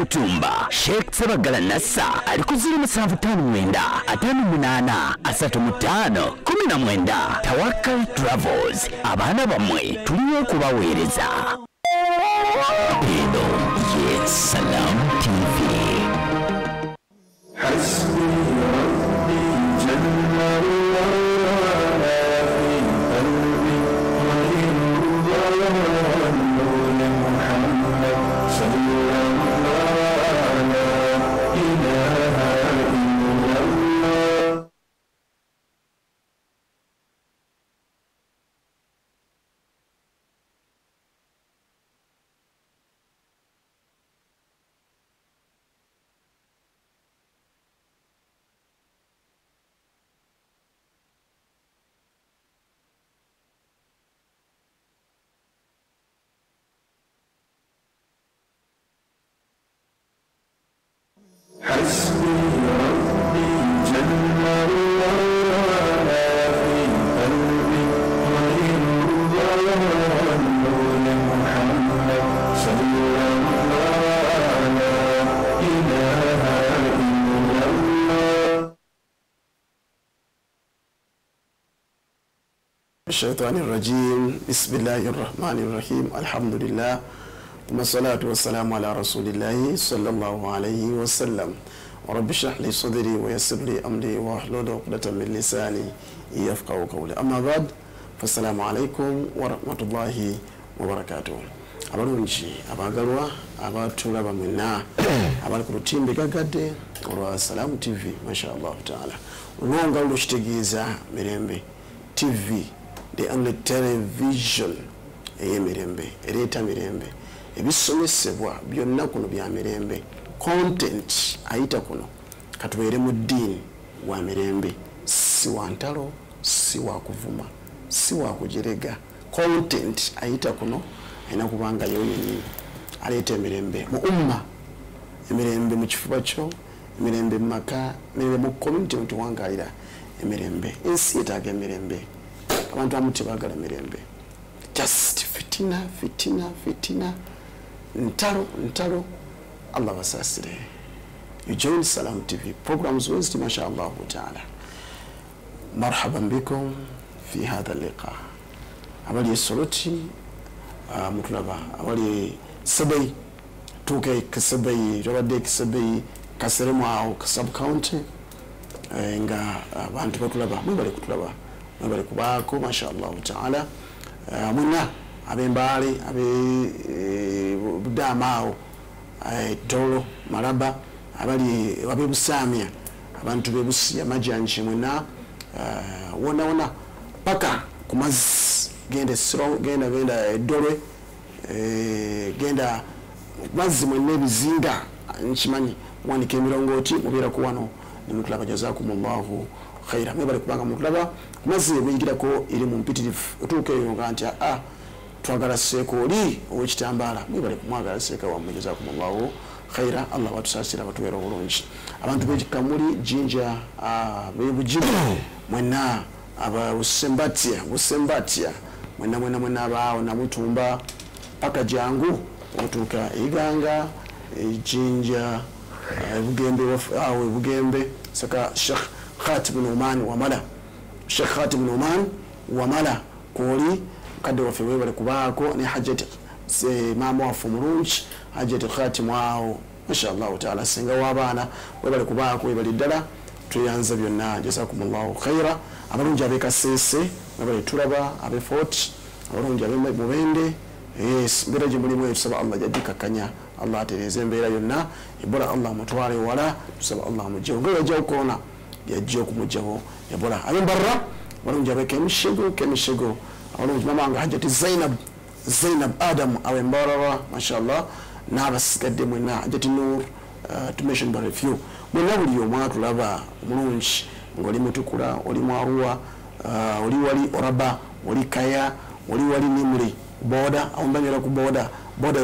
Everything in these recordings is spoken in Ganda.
Mutumba Sheikh Sabagala Nassa alikuzira 758 Tawakkal Travels abana bamwe tuliyo kubaweereza. Eno ye Salam TV. الشيطان الرجيم بسم الله الرحمن الرحيم الحمد لله والصلاة والسلام على رسول الله صلى الله عليه وسلم ورب اشرح لي صدري ويسر لي أمري واحلل عقدة من لساني يفقهوا قولي أما بعد فالسلام عليكم ورحمة الله وبركاته abalungi abagalwa abatulaba mwenna abali ku lutimbe gagadde olwa Salam TV mashallah taala olwonga olushitegeeza mirembe TV the only television mirembe ereta mirembe ebisomesebwa byonna kuno bya mirembe content ayita kuno katubeere mu ddiini wa mirembe si wa ntalo si wa kuvuma si wa kujerega content ayita kuno ayina kubanga yoyini aleeta emirembe mu umma emirembe mu kifuba kyo emirembe mu maka emirembe mu community mutuwangalira emirembe ensi yetaaga emirembe abantu amuti baagala mirembe just fitina ntalo Allah basasire. You join Salam TV programs Wednesday mashallah ta'ala. مرحبا بكم في هذا اللقاء. أولي الصلوتي مطلبة أولي سبي توكي كسبي جوادي كسبي كسرمو أو كسب كاونتي إنغا بانت مطلبة مبالي كطلبة مبالي كباكو ما شاء الله تعالى منا أبي مبالي أبي بداماو tolo maraba abali wabebusamiya abantu bebusiya majanji mwena wona paka kumazi genda siro genda edolwe genda mazi mwene bizinga nchimanyi wanike milongoti mubira kuwano nimutulaba jazakumullahu khaira mebali kubanga mutulaba kumazi bwingira ko iri mu mpitirifu otuke yonganti twagala sekoli owekitambala mwibale kumwagala seka wa jazakumullahu khaira Allah watusasira batuwera bulungi abantu bekikamuli jinja bebujibu mwena aba usembatia mwena abao na mutumba paka jangu otuka iganga jinja bugembe saka Sheikh Khatib bin Oman wamala Sheikh Khatib bin Oman wamala koli kade wafewe bali kubako ni hajjati se mama wafu mulungi hajjati Khatim wao mashallah taala singa wabana bali kubako bali dala tuyanza byonna jazakumullahu khaira abalungi abeka sese bali tulaba abe fort abalungi abe mubende yes mbere muri mwe tusaba Allah jadika kanya Allah atereze mbera yonna ibora Allah mutware wala tusaba Allah mujeho ngwe jya ukona yajje kumujeho yabora abe barra abalungi abeka kemishego abalungi mama hajjati Zainab Adam awe mbarara mashallah nabasigadde mwena hajjati Nur to mention but a few mwena buli omwatu laba mulungi ngoli mutukula oli mwaruwa oli wali oraba oli kaya oli wali nimri boda aumbanyira ku boda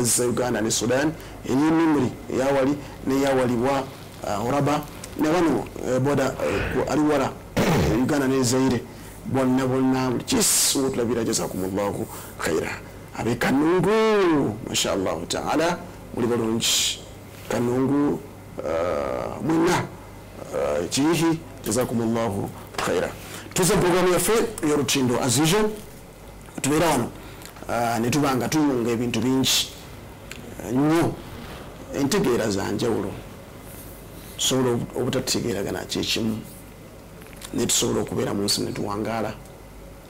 za Uganda ne Sudan eni nimri yawali ne yawali wa oraba ne wano boda ali wala Uganda ne Zaire bonna chisu tulabira jazakumullahu khaira abe kanungu mashallah taala muri balungi Kanungu mwina chihi jazakumullahu khaira. Tuze programu yaffe y'olutindo as usual tubeera wano ne tubanga tuyunga ebintu bingi nnyo entegeera za njawulo tusobola obutategeeragana kyekimu ne tusobola okubeera mu nsi ne tuwangaala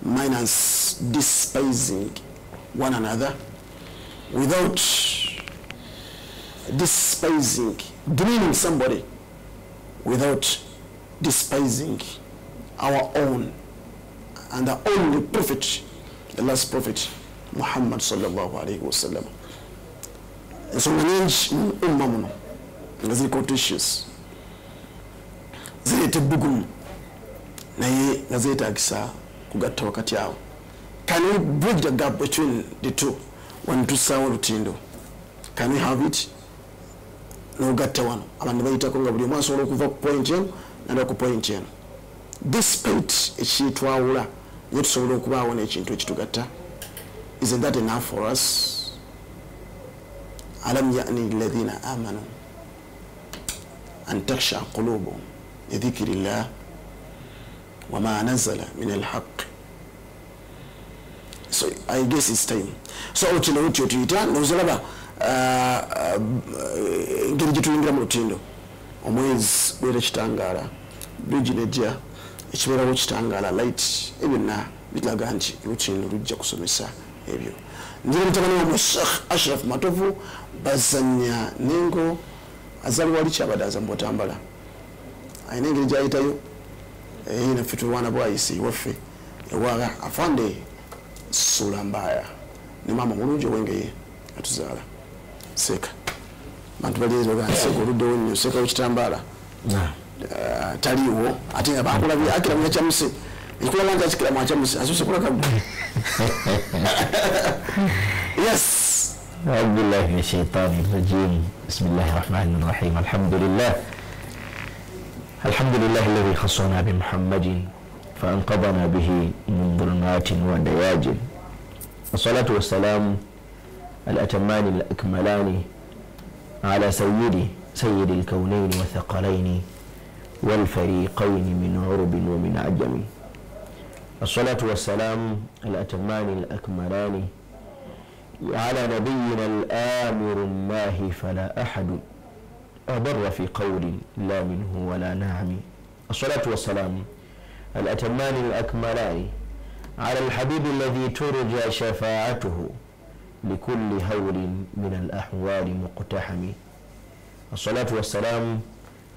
minus despising one another without despising, demeaning somebody without despising our own and the only prophet, the last prophet Muhammad sallallahu alaihi wasallam. Ensonga nyingi umma muno nga ziri contentious, zireeta ebbugumu naye nga zeetaagisa kugatta wakati awo. Can we bridge the gap between the two when tusaawa olutindo? Can we have it? N'ogatta wano abantu bayitako nga buli omu asobola okuva ku point eno nanda ku point eno. Despite ekitwawula naye tusobola okubaawo n'ekintu ekitugatta. Isn't that enough for us? ألم يأن للذين آمنوا أن تخشع قلوبهم لذكر الله وما نزل من الحق. So I guess it's time. So olutindo lutyo tuyita nozalaba engeri gye tuyingira mu lutindo omwezi gwera kitangaala bridge nejja ekibeerawo kitangaala light ebyonna biraga nti lutindo lujja kusomesa ebyo. Nzira mutabani wa Sheikh Ashraf Matovu bazanya nengo azaliwa likyabadde azambo tambala ayina engeri gyayitayo naffe tulwana bwayisi waffe ewaga afande sula mbaya ne mama mulungi owengeye atuzaala seka bantu balizoga seka oluddewo nnyo seka wekitambala taliwo ate nga bakulabye akira mu kyamuse ekulaga nti akikira mu kyamuse asose kulaka yes. أعوذ بالله من الشيطان الرجيم. بسم الله الرحمن الرحيم. الحمد لله الذي خصنا بمحمد فأنقذنا به من ظلمات ودياج. الصلاة والسلام الأتمان الأكملان على سيد الكونين والثقلين والفريقين من عرب ومن عجم. الصلاة والسلام الأتمان الأكملان على نبينا الآمر الناهي فلا أحد أضر في قول لا منه ولا نعم. الصلاة والسلام الأتمان الأكملان على الحبيب الذي ترجى شفاعته لكل هول من الأحوال مقتحم. الصلاة والسلام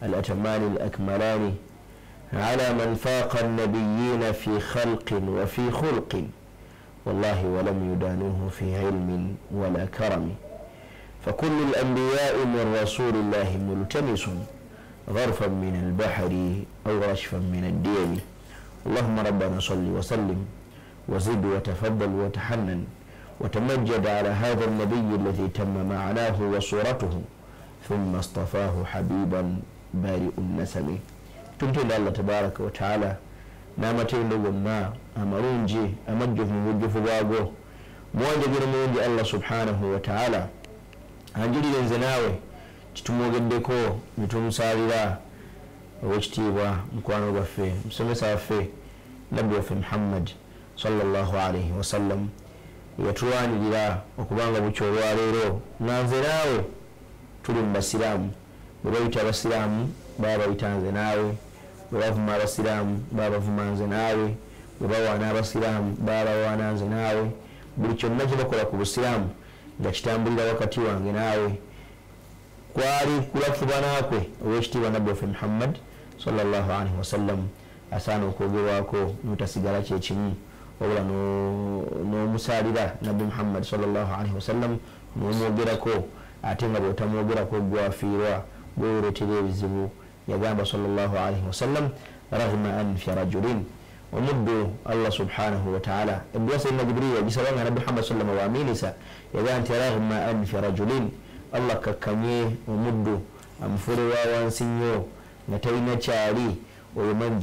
الأتمان الأكملان على من فاق النبيين في خلق وفي خلق والله ولم يدانوه في علم ولا كرم. فكل الأنبياء من رسول الله ملتمس غرفا من البحر أو رشفا من الديم. اللهم ربنا صل وسلم وزد وتفضل وتحنن وتمجد على هذا النبي الذي تم معناه وصورته ثم اصطفاه حبيبا بارئ النسم. تمتن الله تبارك وتعالى namatendo gonna amalungi amajjuvu mu bujjuvu bwago mwanjagire mulungi Allah subhanahu wa ta'ala anjulire nze naawe kitumwogeddeko netumusalira owekitiibwa mukwano gwaffe musomesa waffe nabbi waffe Muhammad sallallahu alayhi wasallam yatulwanirira okubanga bukyo olwaleero nanze naawe tuli mu basiraamu bwe bayita abasiraamu baba bayita nze naawe bwe bavuma abasiraamu baba bavuma nze naawe bwe bawaana abasiraamu baba bawaana nze naawe buli kyonna kye bakola ku busiraamu nga kitambulira wakati wange naawe kwali kulafuba naakwe owekitiibwa nabbi waffe Muhammad sallallahu alaihi wasallam asaana okwogerwako mutasigala kyekimu wabula n'omusalira nabbi Muhammad sallallahu alaihi wasallam n'omwogerako ate nga bw'otamwogerako gwafiirwa bwewoletera ebizibu. yagamba sallallahu alaihi wasallam raghma anfi rajulin omuddu Allah subhanahu wa ta'ala ebwa sayyidina Jibril yagisabanga nabbi Muhammad sallallahu alaihi wasallam yagamba nti raghma anfi rajulin Allah kakkanye omuddu amufure wa wansi nnyo nga talina kyali oyo man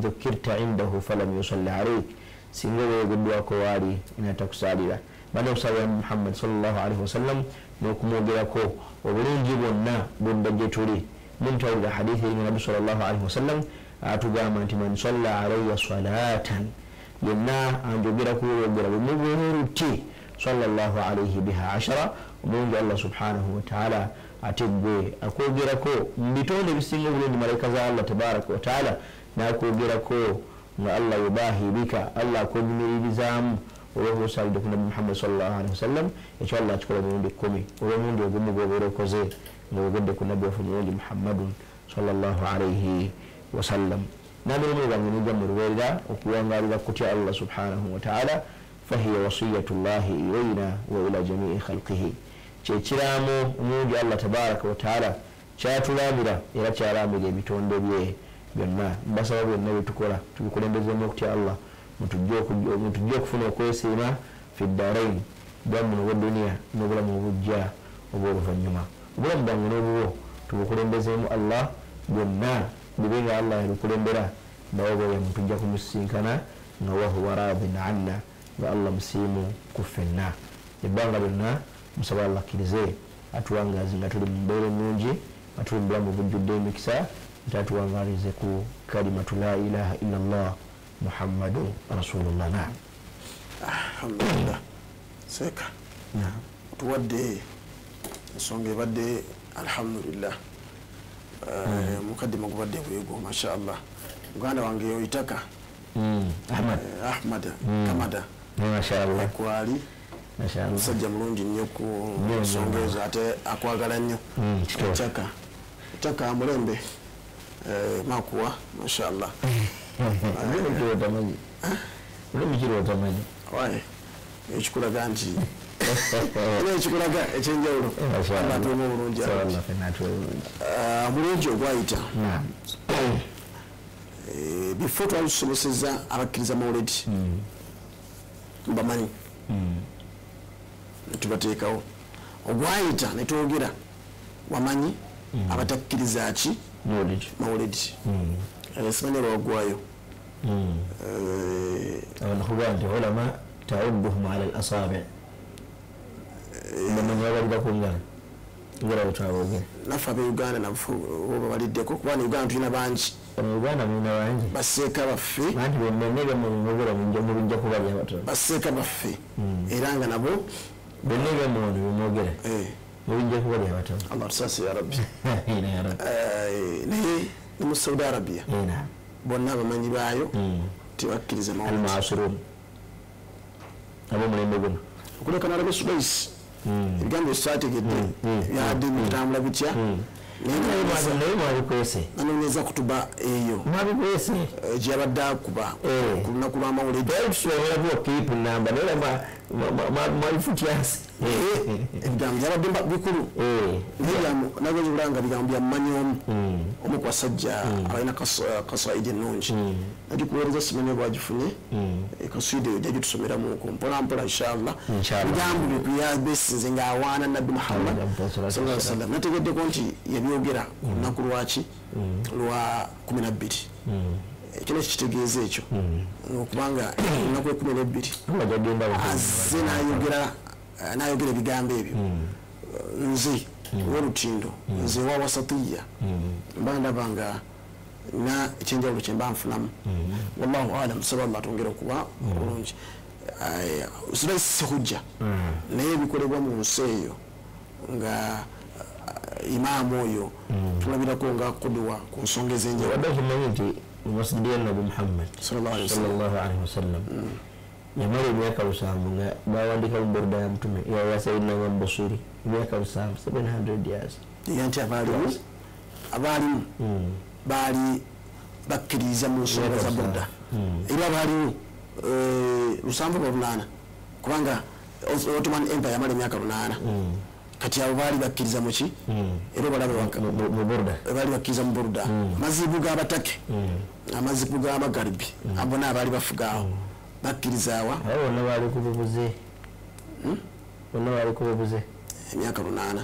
dhukirta indahu falam yusalli alayk singa weegeddwako waali inatakusalira bana okusabira Muhammad sallallahu alaihi wasallam n'okumwogerako obulungi bwonna bwedda gye tuli muntawulira hadithi eri nabi sallallahu alaihi wasallam atugamba nti man salla alayya salatan yenna anjogerako olwogera bwemubuuruti sallallahu alaihi biha 10 omulungi Allah subhanahu wa ta'ala ate gwe akwogerako mu bitonde bisinga obulungi malaika za Allah tabaraka wa ta'ala nakwogerako nga Allah yubahi bika Allah akwonyumiririzaamu olwobusalide ku nabi Muhammad sallallahu alaihi wasallam ekyo Allah akikola mulundi 10 olw'omundi ogumu gwobeera okoze ng'ogedde ku nabbi waffe mulungi Muhammadun sallallahu alaihi wasallam n'amirimu gange nijja murubeerera okuwangalira kutya Allah subhanahu wa ta'ala fahiya wasiyatullahi ilayna wa ila jamii khalqihi kyekiramu omulungi Allah tabaraka wa ta'ala kyatulambira era kyalambira ebitonde bye byonna mbasaba byonna byetukola tubikulembezemu okutya Allah mutujja okufuna okwesiima fi ddarain bwamu n'obweduniya n'obulamu obujja obw'oluvannyuma obulamu bwange n'obuwo tubukulembezemu Allah byonna bibe nga Allah yabikulembera nawoboya mutujja kumusisinkana nga wahuwa radin anna nga Allah musiimu ku ffenna ebbanga byonna musaba Allah akkirize atuwangazi nga tuli mu mbeera ennungi nga tuli mu bulamu bujjudde emikisa ntatuwangalize ku kalimatu la ilaha illa Allah muhammadu rasulullah. Naam, alhamdulillah. Seka tuwadde ensonga ebadde alhamdulillah mukaddima gubadde bwego masha Allah. Muganda wange yoitaka Ahmad Kamada masha Allah kwali musajja mulungi nnyo ku nsonga ezo ate akwagala nnyo taka mulembe makuwa masha Allah. Ekikulaga nti ekikulaga ekyenjawulo atuuma obulungi mulungi ogwayita before twalusomeseza abakkiriza mawuledi mbamanyi netubateekawo ogwayita netwogera wamanyi abatakkiriza ki mawuledi simanyi lwagwayo abanakugaa nti ulama taudduhum ala al-asabi bamanyi babalira ku ngalo ngera wetwaboogera naffe abeuganda naffe oba baliddeko kubanga uganda tulina bangi uganda mulina bangi baseeka baffe anti bennega mubira mubijja kubalya abatono baseeka baffe era nga nabo bennega muno bemwogera mubijja kubalya abatono. Allah tusasi ya rabbi. Naye ne mu Saudi Arabia bonna abamanyi baayo tebakkiriza mawulidi almasirun abo mulembe guno okuleka nalabe Sudaisi ebigambo ekitategedde byadde bitambula bitya naye mwabikwese nanoonyeza kutuba eyo mwabikwese gyeyabadde akuba ku lunaku lw'amawulidi tusobolako kiipu namba naye mwabifutyasi ebigambo byabadde bikulu nagezibula nga bigambo byamumanyi omu ku basajja abalina kasaidi ennungi nagikuweereza simanyi bwagifunye kaswidi eyo jja tusomeramuko mpolampola inshallah bigambo bikuyabesinze ng'awaana nabbi Muhammad sallallahu alaihi wasallam nategeddeko nti yabyogera ku lunaku lwaki lwa 12 ekyo nekitegeeza ekyo okubanga olunaku lwa 12 azze nayogera ebigambo ebyo nze wolutindo nze wa wasatiya mba ndaba nga na ekyenjawulo kyemba nfunamu wallahu alam saba Allah atongera okuba bulungi Sudaisi hujja naye ebikolebwa mu nsi eyo nga imaamu oyo tulabirako nga kudwa ku nsonga ez'enjawulo kimanyi nti masjidi ya nabi Muhammad sallallahu alaihi wasallam yamala emyaka 7 nga bawandika mu borda ya mtume ya Sayyidina Imam Busiri emyaka 700 years nti abalimu baali bakkiriza mu nsonga za borda era baaliwo 7 kubanga Ottoman Empire yamala emyaka 8 kati abo baali bakkiriza muki era balabe baali bakkiriza mu borda amazibu g'abatake amazibu g'amagaribi abona abaali bafugaawo bakkirizaawa bonna baali ku bubuze emyaka 8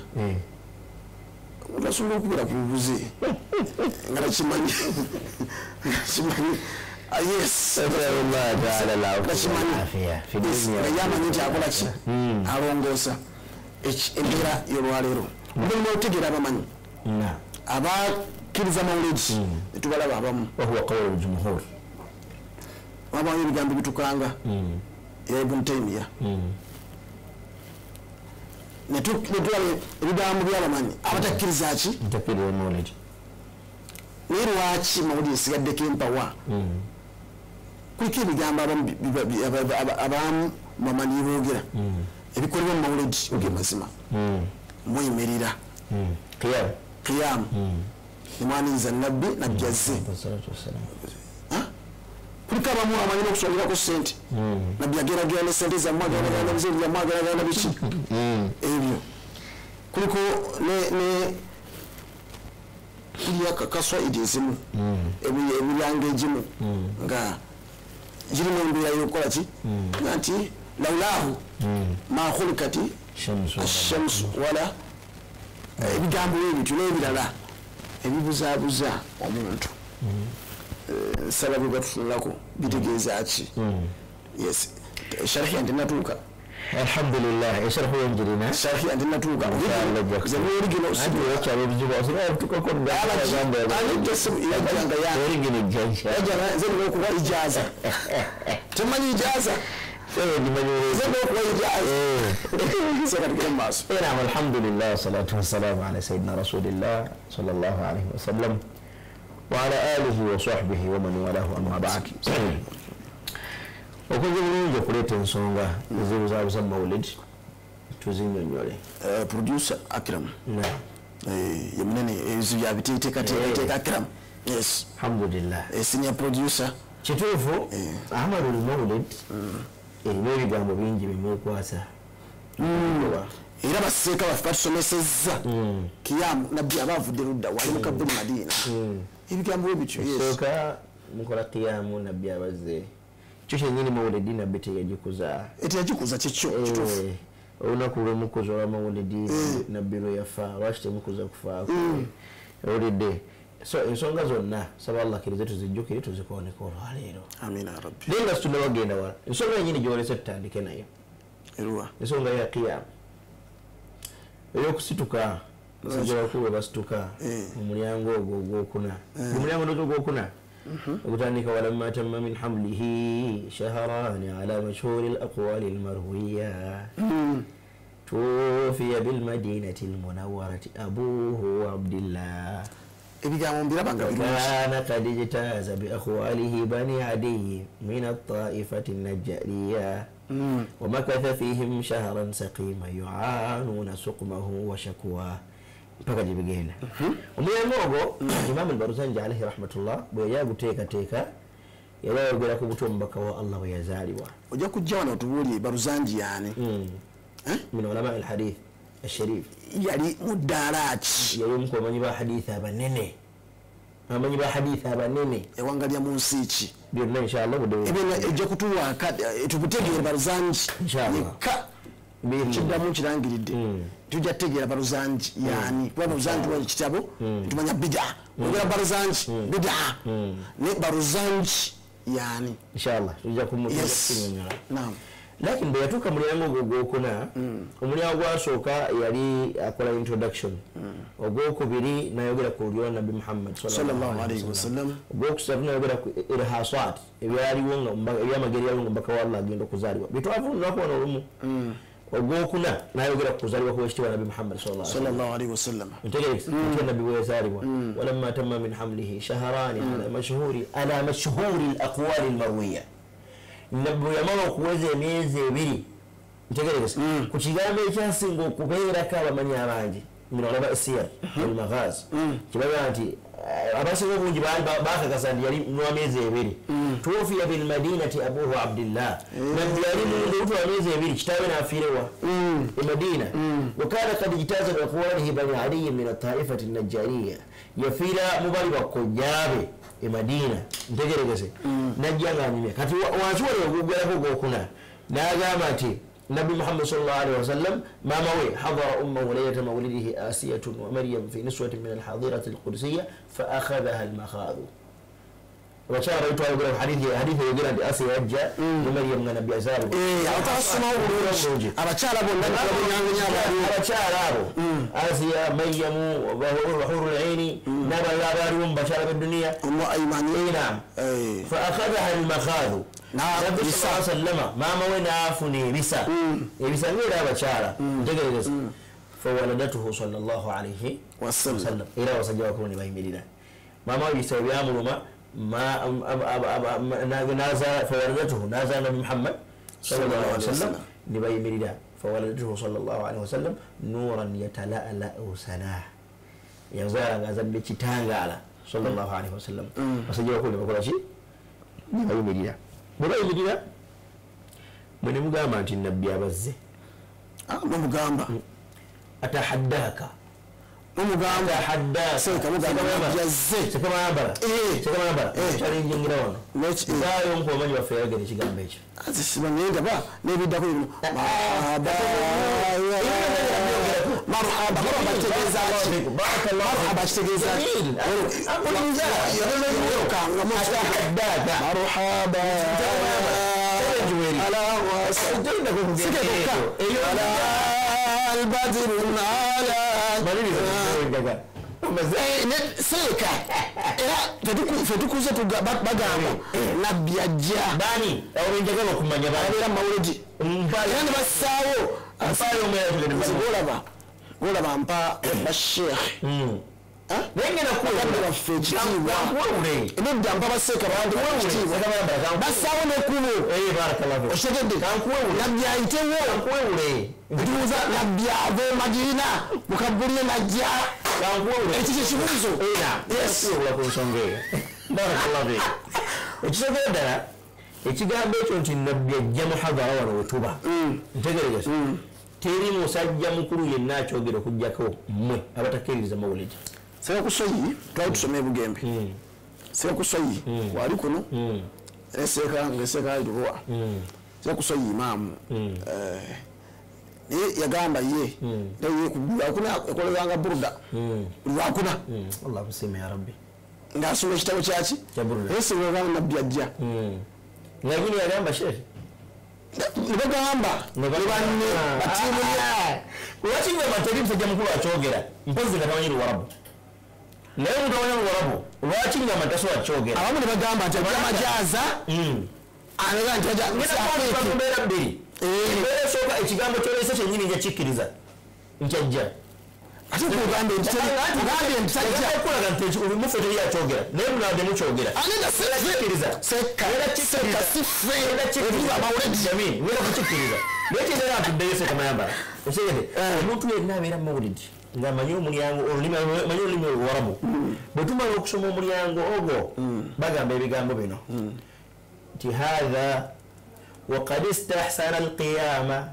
basobola okubira ku bubuze nga nakimanyi yamanyi nti akola ki alongoosa embeera y'olwaleero mulimu otegeera abamanyi abakkiriza mawulidi netubalaba abamu wahuwa qawlu ljumhur wabayo ebigambo bitukanga ya Ibn Taymiya netulaba ebigambo byabamanyi abatakkiriza ki ntakkiriza mawulidi naye lwaki mawulidi esigaddeko empawa kuliko ebigambo abamu bamanyi boogera ebikolebwa mu mawulidi ogemazima mweyimirira qiyamu nemwaniriza nabbi najjazze kuliko abamu amanyi n'okuswalirako sente nabbi ageragera ne sente zammwe ageragera bizibu byammwe ageragera biki ebyo kuliko kuliya kaswaidi ezimu ebirango egimu nga girimu embeera y'okukola ki nga nti lawlaahu ma khulikati ashamsu wala ebigambo ebityo n'ebirala ebibuzaabuza omuntu nsaba bwe batufunulako bitegeeza ki yes sharhi yange natuuka alhamdulillah esharhu yenjirina sharhi yange natuuka okuba ijaza temanyi ijaza alhamdulillah wassalatu wassalamu ala sayidina rasulillah sallallahu alaihi wasallam wa ala alihi wa sahbihi wa man walahu amma ba'd okunze bulungi okuleeta ensonga ezibuzaabuza mawulid tuzinyonyole producer Akram ye munene ebizu byabiteekateeka Akram yes alhamdulillah senior producer kituufu amalul mawulid erimu ebigambo bingi bimwekwasa era baseeka baffe batusomesezza kiyamu nabbi abaavudde ludda wali mukabbuli Madina ebigambo ebityo sooka mukola kiyamu nabbi abazze kyo kyennyini mawulidi nabbi teyagikuza eteyagikuza kikyo kituufu olunaku lwemukuza olwa mawulidi nabbi lwe yafa lwaki temukuza kufaako owulidde so ensonga zonna saba Allah akkirize tuzijjukire tuzikooneka olwaleero amina rabbi naye nga situnnabagenda wala ensonga yennyini gyolese tutandike nayo eruwa ensonga ya qiyamu ey'okusituka basajja bakulu basituka mu mulyango ogwo ogwokuna omulyango nogwo ogwokuna okutandika walamma tamma min hamlihi shahrani ala mashhuri alaqwali almarwiya tuwufiya bilmadinati almunawwarati abuhu abdillah ebigambo mbirabanga kana qad ijtaza bi akhwalihi bani adi min at-ta'ifati an-najjariyya ومكث فيهم شهرا سقيما يعانون سقمه وشكواه mpaka jibigenda omulyango ogwo Imam al-Barzanji alayhi rahmatullah bwe yaguteekateeka yalawogera ku buto omubaka wa Allah bwe yazaalibwa ojja kujja wano otubuulire Barzanji yaani min ulama al-hadith al-sharif yali muddaala ki yali omu ku bamanyi ba hadithi abanene abamanyi ba hadithi abanene ewangalya mu nsi ki byonna inshallah ebyo ejja kutuwaaka tukutegeera Barzanji yekka kiddamu kirangiridde tujja kutegeera Barzanji yaani kuba Barzanji wa kitabo tumanya bid'a ogera Barzanji bid'a ne Barzanji yaani inshallah tujja kumutegeera naam lakini bwe yatuuka mulyango ogwokuna omulyango gwasooka yali akola introduction ogwokubiri nayogera ku lulyo nabbi Muhammad sallallahu alaihi wasallam ogwokusatu nayogera ku irhasat ebyaliwo nga ebyamageri yaliwo nga mbaka wa Allah agenda okuzaalibwa byetwavunulako wano olumu ogwokuna nayogera ku kuzaalibwa kw'ekitiibwa nabbi Muhammad sallallahu alaihi wasallam ntegerekesa nti nabbi bwe yazaalibwa walamma tamma min hamlihi shahrani ala mashhuri al-aqwali al-marwiya nabbi yamala okuweza emyezi ebiri ntegerekesa ku kigambo ekyasinga okubeerako abamanyi abangi min ulama siyar al-maghazi kibaga nti abasinga obungi bakakasa nti yali n'amyezi ebiri tuwufiya bilmadinati abuhu abdillah nabbi yali mulubuto wa myezi ebiri kitaawe n'afiirewa e Madina wakana kad ijtaza bi aqwalihi bani aliyi min at-taifati an-najjariyya yafiira mu bali bakojjaabe e Madina ntegeregese najja ng'anyumya kati wansi wali ogugwerako gwokuna n'agamba nti نبي محمد صلى الله عليه وسلم ما موي حضر أمه ليلة مولده آسية ومريم في نسوة من الحاضرة القدسية فأخذها المخاض abakyala bayitwala hadithi yogera nti Asiya yajja ne Maryam nga nabbi azaala abatasoma obulungi abakyala bonna abakyala abo Asiya Maryamu Hurul Aini n'abalala abaaliwo mu bakyala b'edduniya fa akhadhaha al-makhadhu nabbi sallallahu alayhi wa sallama maama we n'afuna ebisa ngaera abakyala ntegerereza fawaladatuhu sallallahu alayhi wasallam era abasajja bakulu ne bayimirira maama we ebisa byamuluma فولدته نازل نبي محمد صلى الله عليه وسلم نبي مريدا فولدته صلى الله عليه وسلم نورا يتلألأ سناه ينزل غازل بكتانغالا صلى الله عليه وسلم فسجوا كل ما كل شيء نبي مريدا من مغامة النبي أبزه مغامة أتحداك umugamba hadda seka mugamba yazze sekamambala challenge ngira wono zayo nko manyi wa fair gani kigambo ekyo azisibamenga ba nebidako ibino marhaba tegeza البدر على seka era fetukuze bagamba nabbi ajja bani awenjagala okumanya babeera mawulidi era ne bassaawo golaba mpa bashekh baffe ekitiibwa nedda mpa baseeka baekitiibwa bassaawo nekubo otegedde nabbi ayitewo ntuuza nabbi ava Madina mukabulire najja ekikyo kibuuzo ekisobola ddala ekigambo ekyo nti nabbi ajja muhadara wano wetuba ntegereza teri musajja mukulu yenna akyogera okugjako mmwe abatakkiririza mawulidi sekakusoyi twali tusoma ebugembe sekakusoyi wali kuno eseka alituwa sekakusoyi imaamu yagamba ye yakolezanga burda lwakuna Allah musime ya rabbi ngasoma ekitabo kyaki esigagamba nabbi ajja ngagini yagamba shehe nibagamba nibanne batimulya lwakinga materi musajja mukulu akyogera mpozi nga tamanyi luwarabu naye mutamanyi luwarabu lwakinga mataso akyogera abamu nibagamba nti amajaza anaga nti mbeera bbiri embeera esooka ekigambo kyolese kyenyini njakikkiriza nkyajja ate kugambe ntiokulaga nti mufe teri akyogera naye munade mukyogera ngera kukikkiriza naye kinera ntuddeyo sekamayambala osegede omuntu yenna abeera mawulidi ng'amanyi omulyango manyi olulimi oluwarabu bwe tumala okusoma omulyango ogwo bagamba ebigambo bino nti hatha وقد استحسن القيامة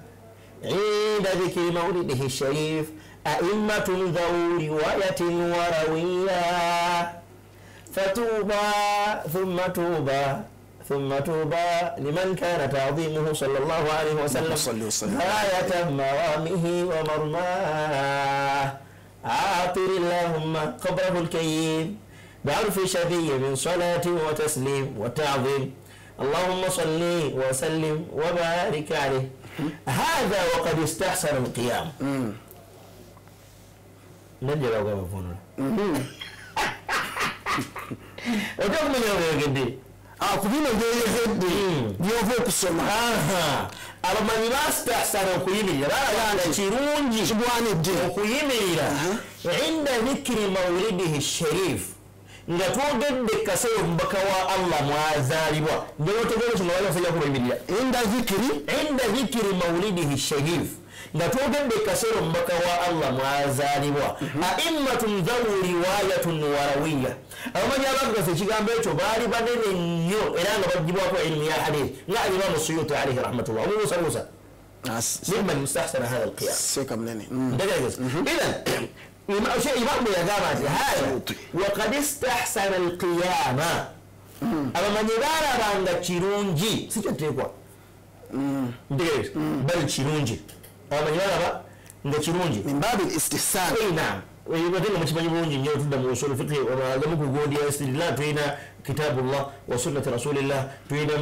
عند ذكر مولده الشريف أئمة ذو رواية وروية فتوبى ثم توبى لمن كان تعظيمه صلى الله عليه وسلم غاية مرامه ومرماه عاطر اللهم قبره الكريم بعرف شذي من صلاة وتسليم وتعظيم اللهم صل وسلم وبارك عليه هذا وقد استحسن القيام نجل وقام فوننا وتقوم من يوم يقدي kubino byeyegedde byova okusoma abamanyi bastahsana okuyimirira balaganda kirungi kigwanidde okuyimirira inda dhikiri maulidihi sharif nga twogedde kaseera omubaka wa Allah mwazaalibwa njogotegere kino wali basajja kubayimirira inda dhikiri maulidihi sharif nga twogedde kaseera omubaka wa Allah mwazaalibwa aimmatun dhawu riwayatun warawiya abamanyi abagasa ekigambo ekyo baali banene nnyo era nga bagibwako ilmu ya hadith nga alimamu Suyuti alayhi rahmatullah omubusabusa mimman yustahsana hadha alqiyam seka mnene ndegegeza idhan imamu yagamba nti hada waqad istahsana alqiyama abamanyi balabanga kirungi sikyo nteekwa ntegegeza bali kirungi abamanyi balaba nga kirungi min babi istihsan naam ويبدل متمني بونجي نيو تدم وصول الفقه وما لم يكن جودي استدلال توينا كتاب الله وسنة رسول الله توينا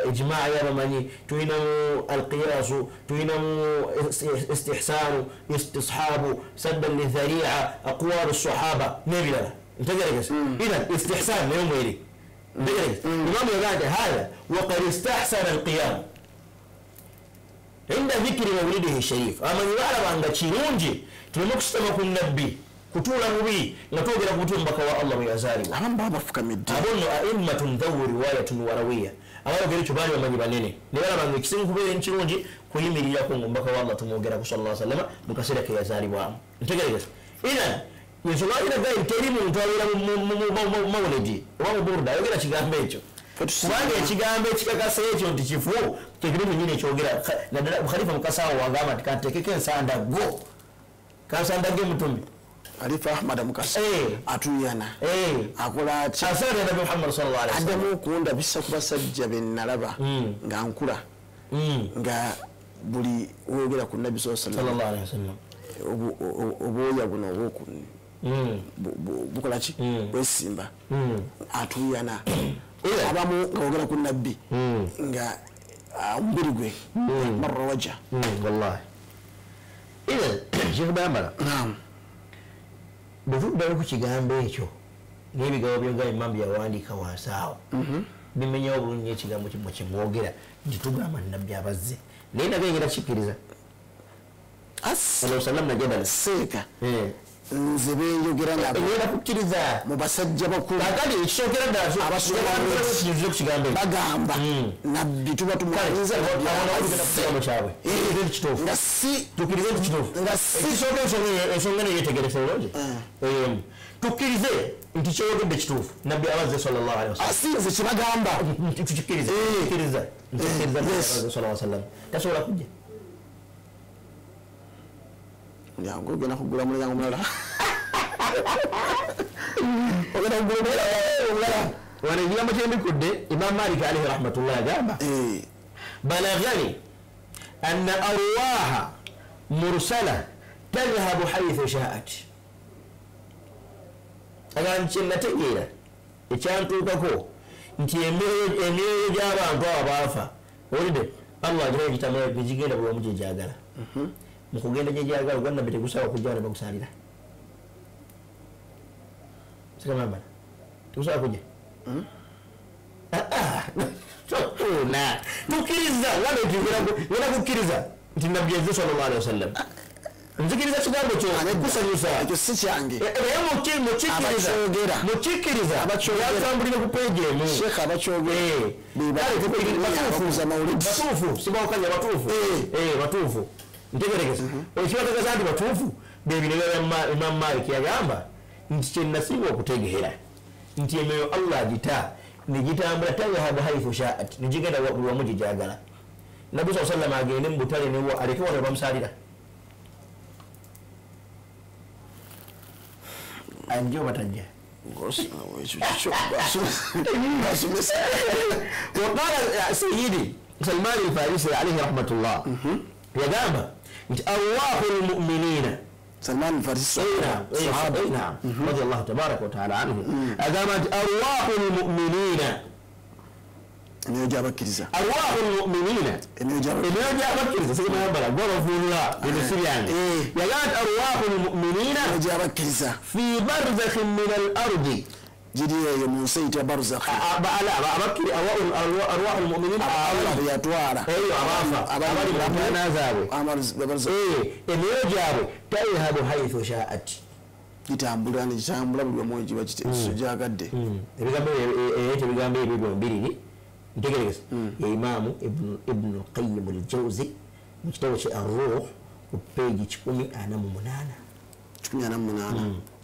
إجماع يا رماني توينا القياس توينا استحسان استصحاب سدا للذريعة أقوال الصحابة نبيلا انت جالس إذا استحسان يوم يري الإمام يقول هذا وقد استحسن القيام عند ذكر مولده الشريف أما يعلم أن تشيرونجي تلمكستما كن نبي كتولا مبي نتوغل كتوم بكوا الله يزاري أهم بابا فكمدي أظن أئمة ذو رواية وروية أما لو قلت باني وما يبانيني نيالا من يكسين كبير انشيرونجي كويمي ليكم بكوا الله تموغل صلى الله عليه وسلم بكسرك يزاري وام انتقل إذا يسوع إلى غير كريم متوالى مولدي وما بوردا يقول شيء ميجو kubanga ekigambo ekikakasa ekyo nti kifu kyekirimu nyini ekyogera naddala bukhalifa mukasawo wagamba nti kantekeko ensanda go kansandage mutumbi Khalifa Ahmad Mukasa atuyana akola asana nabi Muhammad sallallahu alaihi wasallam adamu kunda bisa kubasajja bennalaba nga nkula nga buli wogera ku nabi sallallahu alaihi wasallam obuya buno obukuni bukola ki bwesimba atuyana abamu ngogera ku nabbi nga umbiri gwe marra wajha wallahi ila Sheikh Bambara naam bwe ku kigambo ekyo n'ebigambo by'ogaye mambi yawandiika wansaawo bimenyawo bulungi ekigambo kimu kimwogera nti tugamba nabbi abazze naye nabyo engera kikkiriza sallam najadala seeka nze benjogera nabo era kukkiriza mu basajja bakulu kakati ekisookera ddala abasobola kigambo bagamba nabbi tuba tumwaliza kigambo kyabwe ekituufu nga si tukkirize nti kituufu nga si ekisooka ensonga neyo yetegeresa bulungi tukkirize nti kyeyogedde kituufu nabbi abazze sallallahu alaihi wasallam asinze kibagamba tukikkiriza tukkiriza nabbi abazze sallallahu alaihi wasallam tasobola kujja yango gena kugula mulyango mulala ogenda kugula mulala wana ekigambo kyembikudde Imam Malik alaihi rahmatullah agamba balaghani anna arwaha mursala tadhhabu haythu sha'at agamba kyenategeera ekyantuukako nti emyoyo gy'abantu abaafa olidde Allah agira ekitamo negigenda buli omu gyegyagala mukugenda gyegyagala gwa nabbi tegusaba kujja ne bakusalira sikamambala tegusaba kujja tokuna tukkiriza wala kukkiriza nti nabbi yazze sallallahu alaihi wasallam nzikiriza kigambo kyo kusanyusa ekyo si kyange mukikkiriza yatambulire ku peegi emu sheekh abakyogere batuufu sibawakanya batuufu ntegeregeza ekibategeza nti batuufu bebino Imam Malik yagamba nti kyenasinga okutegeera nti emyoyo Allah agita negitambula tadhhabu haythu sha'at negigenda buli wamu gyegyagala nabbi sallallahu alaihi wasallam agende mu butale newo aleke wano bamusalira ajja batajja وقال سيدي سلمان الفارسي عليه رحمة الله يقام أرواح المؤمنين سلمان الفارسي نعم رضي الله تبارك وتعالى عنه أقامت أرواح المؤمنين أرواح المؤمنين سيدنا يبلا غرفوا الله بالسريان يقامت أرواح المؤمنين في برزخ من الأرض جدي يموسيت برزخ أبكر أرواح المؤمنين الله يتوارى تذهب حيث شاءت kitambula buli omu ekiba kyagadde ebigambo ebyo mbiri ntegeregeza ye Imaamu Ibnu Qayyim al-Jawzi mu kitabo kye Ar-Ruh ku peegi 148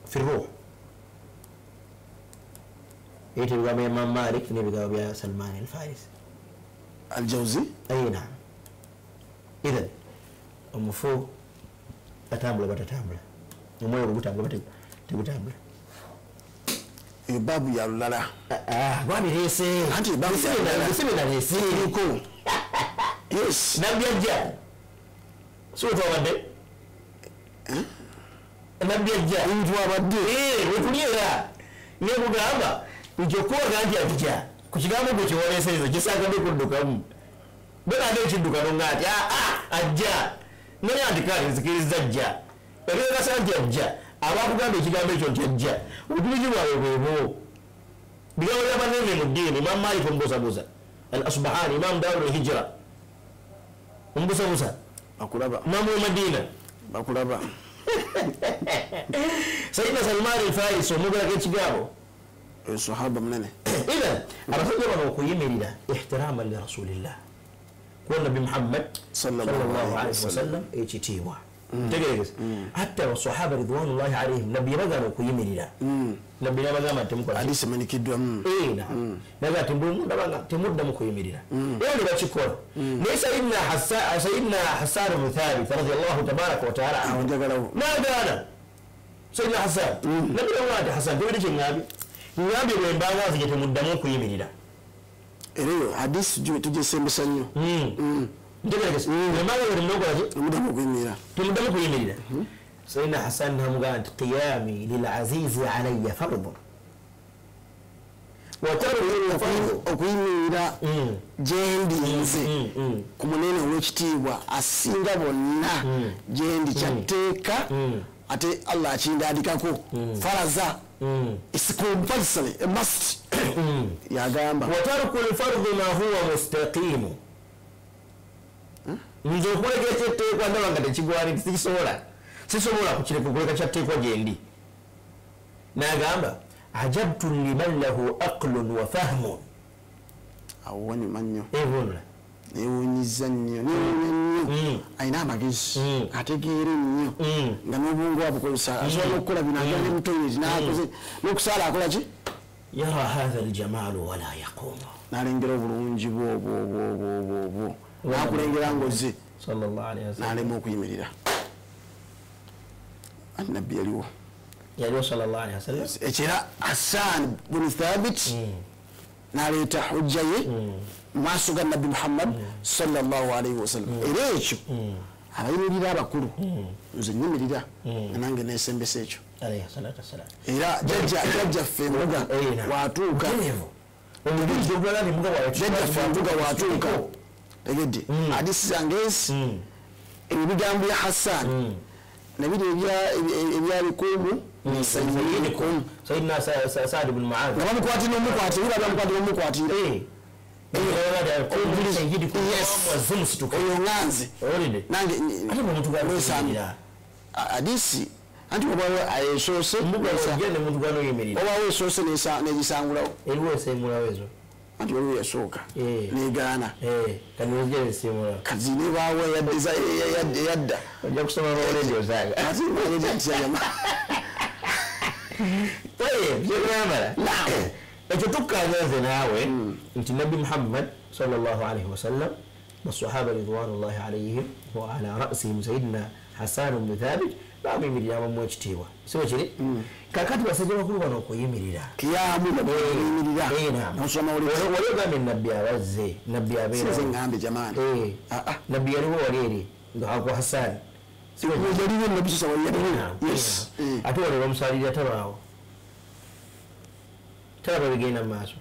fi Ruh ebigambo bya Imam Malik n'ebigambo bya Salman al-Farisi al-Jawzi naam idhan omufu batambula batatambula omwoyo gutambula tegutambula babu ya lulala babirese anti babu bisinarese iriko yes nabyajja so twawadde nabbi ajja omuntu abadde wetuliera nekugamba nti okuwaga nti ajja ku kigambo gwe kyewoleeseriza kisagabe kuddukamu benaga ekiddukano nga nti ajja naye nti kale nzikiriza ajja ebegasa nti ajja abakugamba ekigambo ekyo nti ajja obutumizi bwabwe bwebo bigambo byabanene mu ddiini imam malik omubusabusa al asbahani imam dawud hijra omubusabusa bakulaba imamu w'emadiina bakulaba sayidina salman alfarisi omugerako ekigambo sahaba munene idan abasajja bano okuyimirira ihtiraman li rasulillah kuwa nabi muhammad sallallahu alaihi wasallam ekitiibwa tegeregeza hatta basahaba ridwanullahi alaihim nabbi yabagana okuyimirira nabbi nabagamba temukola hadisi manikiddwa naga temuddamu kuyimirira era ne bakikola naye sayidina hasan bnu thabit radiallahu tabaraka wataala njagalawo nagaana sayidina hasan nabbi nagaa nti hasan tewedde kyeŋŋambye ŋŋambye bwembanga nzije temuddamu okuyimirira era eyo hadisi tugisembesa nnyo ntegeregeza embanga yo temunakolaki omuddamu okuyimirira temuddamu kuyimirira sayidina hasan namugamba nti qiyami lilazizi alaya fardun okuyimirira gyendi nze ku munene ow'ekitiibwa asinga bonna gyendi kyatteeka ate allah akindandikako faraza is compulsory a must yagamba wataruku lfardu ma huwa mustaqimu nze okuleka ekyetteekwa ndaba nga tekigwanira sisobola kukireka okuleka kyatteekwa gyendi nagamba ajabtu liman lahu aqlun wa fahmun awo wanyuma nnyo ebonula newunyiza nnyo nnyo ayina amagezi ategeere nnyo nga n'obwongo abukozesa asobola okukola bino agende mutoyeti nakoze n'okusaala akola ki yara hatha aljamalu wala yaqumu nalengera obulungi bwo nakulengera ngoze nalema okuyimirira nabbi yaliwo ekira Hassan bun Thabit naleeta hujja ye maaso ga nabbi Muhammad sallallahu alaihi wasallam era ekyo abayimirira abakulu nze nyimirira nange nesembesa ekyo era jajjaffe embuga watuuka jajjaffe embuga watuuka tegedde hadisi zange ezi ebigambo bya Hassan nabiri ebyabikumu sayidina Saad ibn Muadh nga bamukwatira omukwatira bamukwatira omukwatira oyo ŋŋanze nange hadisi anti obawe ayesoose obawe esoose negisangulawo anti waliwo yasooka negaana kati nebawe yadda ekyo tukkanyaze naawe nti nabbi muhammad sallallahu alaihi wasallam basahaba ridwanullahi alaihim wa ala rasihim sayidina Hassan bnu Thabit bamuyimirira bamu ekitiibwa sibo kiri kakati basajja bakulu bano okuyimirira wali ogambye nabbi abazze nabbi abeeraŋambe jamaani nabbi yaliwo wali eri ngaako Hassan ate wali bamusalirira tabaawo talaba bigenda mu maaso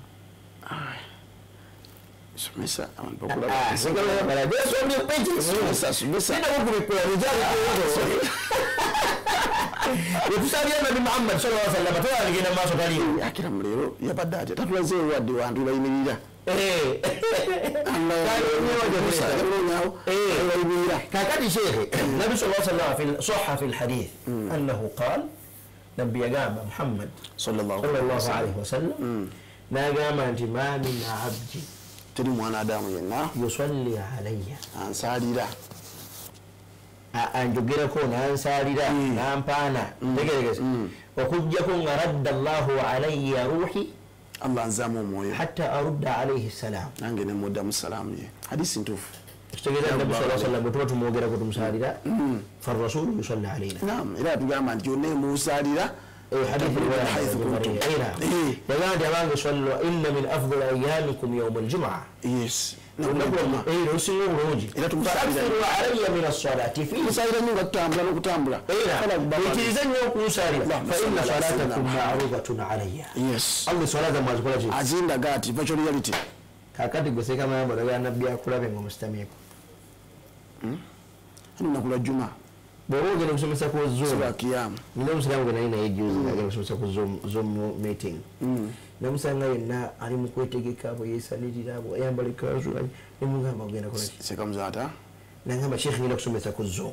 wetusalira nabi Muhammad sallallahu alaihi wasallam tewala bigenda mu maaso taliyo akiramu leero yabadde ate tatulaze wadde wantu bayimirira kakati shekhe nabi sallallahu alaihi wasallam sahha fi alhadith annahu qala nabbi yagamba Muhammad sallallahu alaihi wasallam nagamba nti ma min abdi teri mwana adamu yenna yusalli alayya ansalira anjogerako nansalira nampaana tegeregeza okujjako nga radda allahu alayya ruhi allah nzaamu omwoyo hatta arudda alayhi salam nange nemuddamu salaamu ye hadisi ntuufu kitegeeza nabi sallallahu alaihi wasallam tuba tumwogerako tumusalira farrasulu yusalli alayna naam era tugamba nti yonna emusalira حديث حيث كنتم يقال يا بانك صلوا إن من أفضل أيامكم يوم الجمعة yes osinga obulungi tusafiru alayya min assalati musalira nnyo nga tutambula n'okutambula ekiriza nnyo okunsalira fa inna salatakum ma'rudatun alayya allah swala zammwe azikola ki azindaga ati virtual reality kakati gwe sekamayambo olagala nabbi akulabe nga omusitamieko ano nakula juma bw'oba ogenda kusomesa ku zoom nina omusiraamu gwe nali naye juzi agenda kusomesa ku zoom meeting namusanga yenna ali mu kwetegeka bwe yeesanirira bwe ayambala ekanzu nemugamba ogenda kolaki sekamuzaata nagamba sheekh ngenda kusomesa ku zoom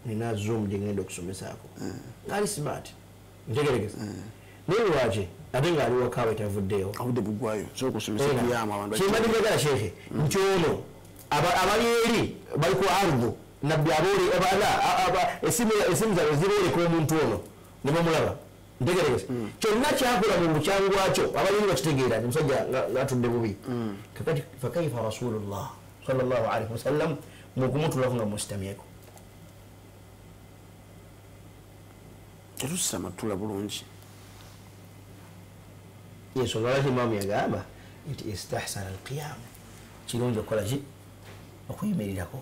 nina zoom gye ngenda okusomesaako ngaali smart ntegeregeza naye lwaki ate ngaali waka bwetavuddeyo avudde bugwayo so okusomesa kuyama abantu kimbadde njagala sheekhe nti ono abali eri bali ku ardu nabbi aboole esimu zaabwe zibooleka omuntu ono ne bamulaba ntegeregeza kyonna kyakola mu bukyangu bwakyo abalimi bakitegeera nti musajja ngaatudde bubi kakati fakaifa rasulullah sallallahu alaihi wasallam mukumutulako nga musitamyeko tetusama tula bulungi yensonga lwaki imamu yagamba nti istahsana alqiyam kirungi okukola ki okuyimirirako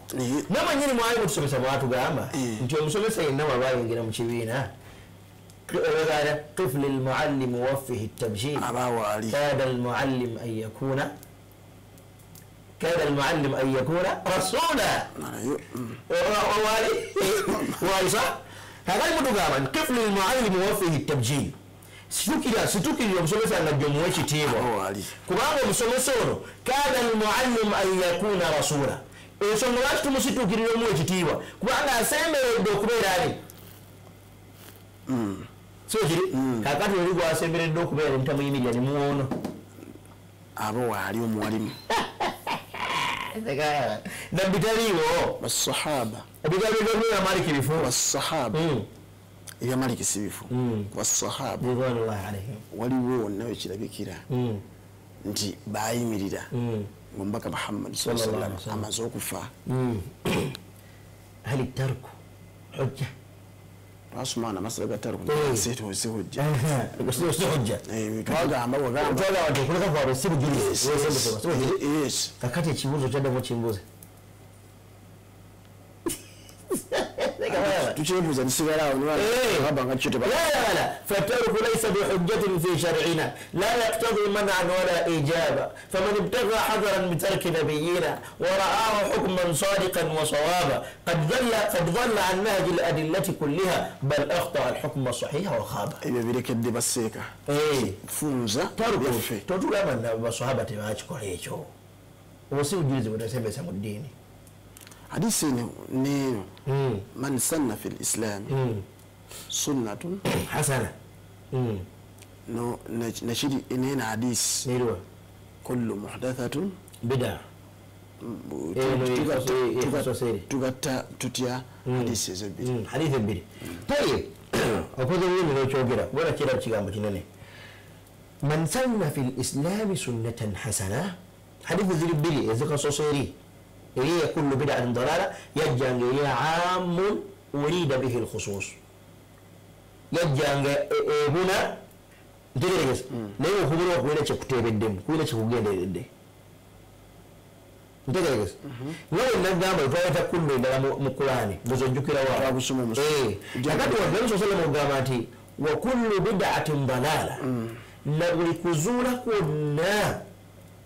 namanyini mwali mutusomesa mwatugamba nti omusomesa yenna waba ayingira mu kibiina قف للمعلم ووفه التبجيل كاد المعلم أن يكون رسولا صح هذا المدغام قف للمعلم ووفه التبجيل situkirira omusomesa nga gyomuwa ekitiibwa kubanga omusomesa ono kana almuallim an yakuna rasula ensonga lwaki tumusituukirira omuwa ekitiibwa kubanga asemberedde okubeera ali so kiri kakati oli gwasemberedde okubeera mutamuyimirira ne muwono abo waali omuwalimu nabbi taliiwo basahaba ebigambo maliki bifu basahaba ebyamaliki si bifu basahaba waliwo wonna wekirabikira nti bayimirira ng'omubaka muhammad amaze okufa hali tarku hujja asumana masala gataruku seto sehujja twagamba nti okuleka kwabwe si bugirizi kakati ekibuuzo kyaddemu kimbuze tukibuuza nisigalawo nibanga فالترك ليس بحجة في شرعنا لا يقتضي منعا ولا إيجابا فمن ابتغى حذرا بترك نبينا ورآه حكما صادقا وصوابا قد ضل عن نهج الأدلة كلها بل أخطأ الحكم الصحيح وخابا بريك الدبسيكا فونزا تقول بصحابة ما تشكريشو وسيو جيزي ونسيب يسمو الدين حديث نينو من سن في الإسلام سنة حسنة نو نشيد إنين حديث كل محدثة بدعة تغطى تتيا حديث البدع حديث البدع طيب أقول لك لو شوكرا ولا كده بتيجي بتنيني من سن في الإسلام سنة حسنة حديث البدع يذكر صوصيري هي كل بدعة ضلالة يجعل هي عام أريد به الخصوص يجعل هنا تدريس لا يخبروا كويلة كتاب الدم كويلة كوجين الدم تدريس لو النجام يفعل كل ده مقراني بزوجك لا وابو لقد وقال صلى الله عليه وسلم وكل بدعة ضلالة لكزولا كنا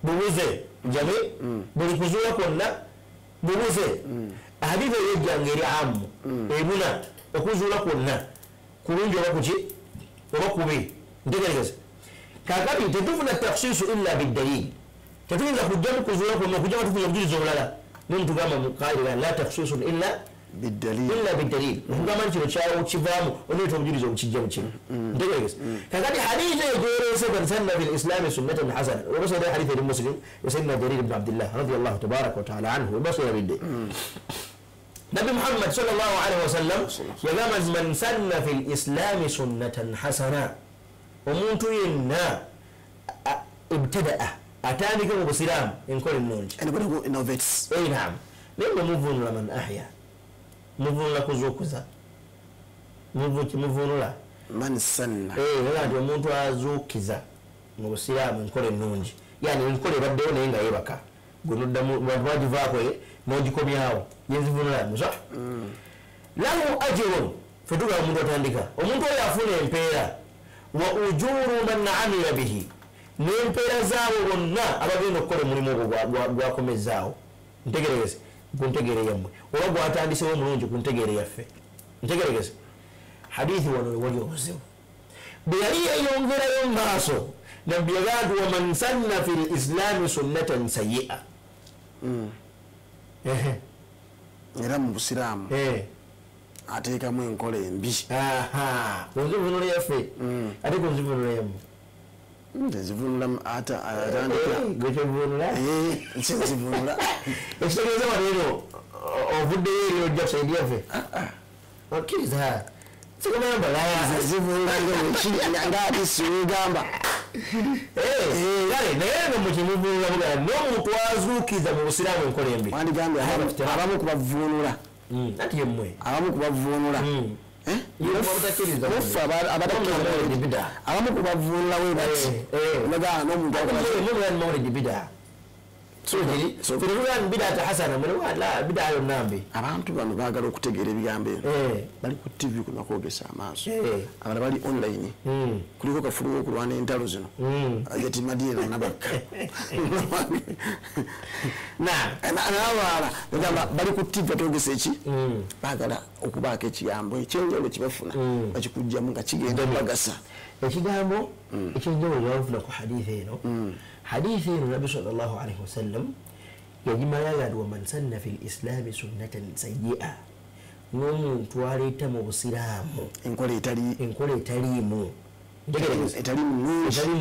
بوزه جميع بكزولا كنا بوزه حديث يجعل عام ابونا okuzula kwonna kulungi oba kuki oba kubi ntegereza kakati tetufuna takhsisu illa biddalil tetuyinza kujjamu kuzula kwonna okujja batufuna obujulizi obulala nemutugamba mukaira la takhsisun illa biddalil okugamba nti kino kyawo kivaamu oneeta obujulizi obukijja mu kino ntegereza kakati haditha ejoerese man sanna fi lislami sunnatan hasana obasera haditha eri muslim wasayidina jarir ibn abdillah radiallahu tabaraka wataala anhu obasera bidde نبي محمد صلى الله عليه وسلم يقول من سن في الإسلام سنة حسنة ومنت ينا ابتدأ أتاني كم بسلام إن كل النونج أنا بقول innovates أي نعم لما مفهوم لمن أحيا مفهوم لك زوكزا مفهوم لا من سن إيه لا جو منت زوكزا بسلام إن كل النونج يعني إن كل بدو نينغا يبكى gonoddamu bagivaako n'ogikomyawo yenzivunulamu sa lahu ajrun fetuga omuntu atandika omuntu oyo afuna empeera wa ujuru man amila bihi n'empeera zaabo bonna abagenda okukola omulimu ogwo gwakomezaawo ntegeregese kuntegeere yammwe oba gwatandisewo omulungi kuntegeere yaffe ntegeregese hadithi wano wewali obuzibu bwe yali yeyongerayo mu maaso nabbi yagaa nti waman sanna fi lislaami sunnatan sayyi'a era mu busiraamu ateekamu enkola embi kunzivunula yaffe ate kunzivunula yammwe nzivunula gwekivunula nzivunula ekitegeeza waleero ovuddeyo eri ojja kusaidi yaffe okkiriza sigamamba zivunula ngaati siwegamba kale naye nga mukimuvunula mugala n'omuntu azuukiza mu busiraamu enkola embi wandigambye abamu kubavunula ati yemmwe abamu kubavunula abamu kubavunula we bati nagana n'omuntu abantu bano baagala okutegeera ebigambo ebyo bali ku tv kuna kwogesa amaaso abala bali online kuliko kafuluwo okulwana entalo zino ajati madiina nabakka nabaala agamba bali ku tv batwogesa eki baagala okubaako ekigambo ekyenjawulo kibafuna bakikugjamu nga kigenda bagasa ekigambo ekyenjawulo bafuna ku hadithi eno hadithi eno nabbi sallallahu alaihi wasallam yagimalaga nti waman sanna fi lislaami sunnatan sayyi'a n'omuntu aleeta mu busiraamu enkola etaliimu etali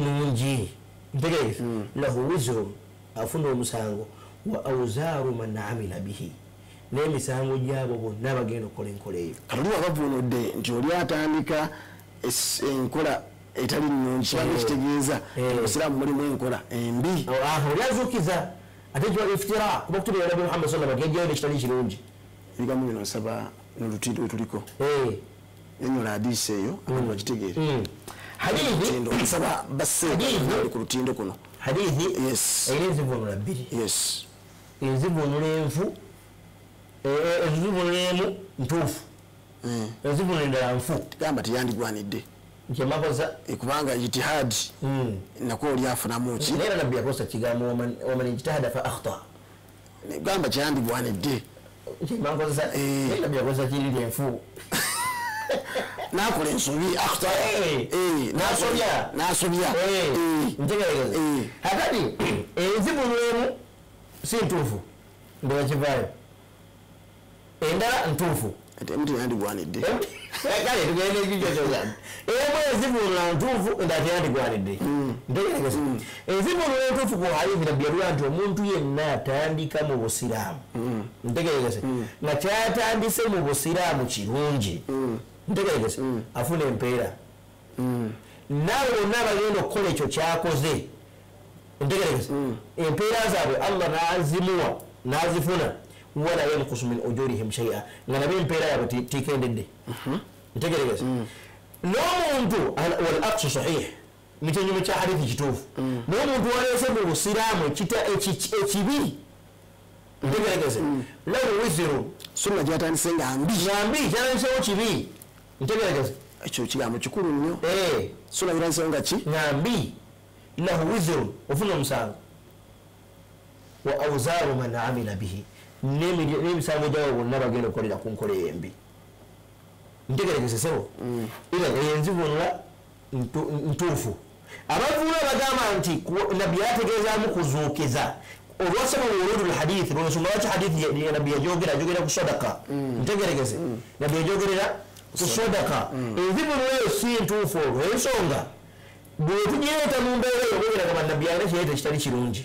nungi ntegereza lahu wizrun afuna omusango wa awzaaru man amila bihi n'emisango gyabo bonna bagenda okukola enkola eyo kaluli wabavunudde nti oli atandika enkola etali nungi kibanga ekitegeeza obusiraamu mulimu enkola embi oli azuukiza ate kibaga ifitira kuba kutubeera nabi Muhammad sallallahu alaihi wasallam ekitali kirungi ebigambo bino nsaba n'olutindo wetuliko nenyola hadiisi eyo abantu bagitegeere hadithi nsaba basseali ku lutindo kuno hadithi erina enzivunula bbiri enzivunula enfu enzivunula emu ntuufu enzivunula endala nfu gamba teyandigwanidde kyemakoza kubanga ijtihadi nako oli afunamu ki naye nabbi yakosa kigambo waman ijtahada fa akhta gamba kyandigwanidde kyemakoza naye nabbi yakosa kiriri enfu nakola ensobi akhta nasobya ntegeregeza hakati enzivunula emu si ntuufu ndewakivaayo endala ntuufu ate yandigwanidde kale tugende ekikyokyogamba emu ezivunula ntuufu endala yandigwanidde ntegeregeza ezivunula entuufu ku hadithi nabbi yalula nti omuntu yenna atandika mu busiraamu ntegeregeza nga kyatandise mu busiraamu kirungi ntegeregeza afuna empeera naawe bonna bagenda okukola ekyo kyakoze ntegeregeza empeera zaabwe allah nazimuwa nazifuna wala yankusu min ujurihim shay'a nga nabo empeera yaabwe tikendedde ntegeregeza n'omuntu wal aqsu sahih mukyenyume kya hadithi kituufu n'omuntu waleese mu busiraamu ekibi ntegeregeza lahu wizru sunna gyatandise nga mbi kyatandisewo kibi ntegeregeza ekyo kigambo kikulu nnyo sunna gyatandise nga ki nga mbi lahu wizru ofuna omusango wa awzaaru man amila bihi n'emisango gyabo bonna bagenda okukolera ku nkola embi ntegeregezesebo era enzivunula ntuufu abavunula bagamba nti nabbi yategeezaamu kuzuukiza olwasaba wuludul hadithi lwensonga lwaki hadithi nabbi yajogera ku sadaka ntegeregeze nabbi yajogerera ku sadaka enzivunula eyo si ntuufu olwo ensonga bwe tugireeta mu mbeera eyo bogeragamba nabbi yalina kireeta kitali kirungi